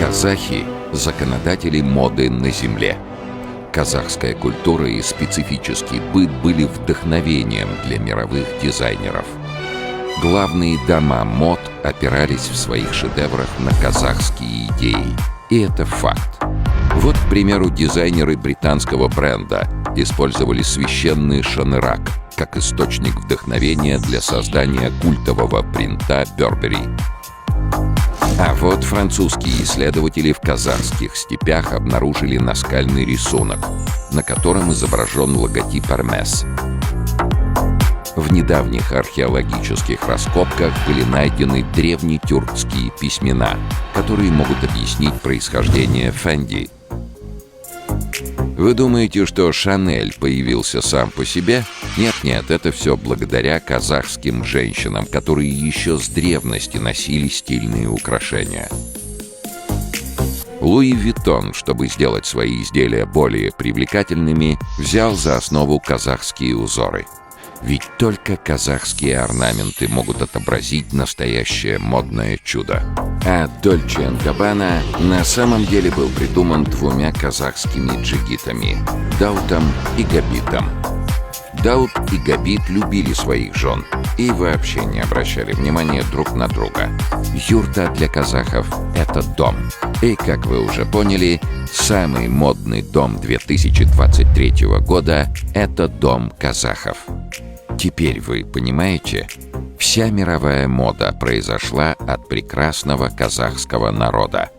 Казахи — законодатели моды на земле. Казахская культура и специфический быт были вдохновением для мировых дизайнеров. Главные дома мод опирались в своих шедеврах на казахские идеи. И это факт. Вот, к примеру, дизайнеры британского бренда использовали священный шанырак как источник вдохновения для создания культового принта Burberry. А вот французские исследователи в казахских степях обнаружили наскальный рисунок, на котором изображен логотип Hermès. В недавних археологических раскопках были найдены древнетюркские письмена, которые могут объяснить происхождение Фенди. Вы думаете, что Шанель появился сам по себе? Нет, это все благодаря казахским женщинам, которые еще с древности носили стильные украшения. Луи Виттон, чтобы сделать свои изделия более привлекательными, взял за основу казахские узоры. Ведь только казахские орнаменты могут отобразить настоящее модное чудо. А Dolce & Gabbana на самом деле был придуман двумя казахскими джигитами — Даутом и Габитом. Даут и Габит любили своих жен и вообще не обращали внимания друг на друга. Юрта для казахов — это дом. И, как вы уже поняли, самый модный дом 2023 года — это дом казахов. Теперь вы понимаете, вся мировая мода произошла от прекрасного казахского народа.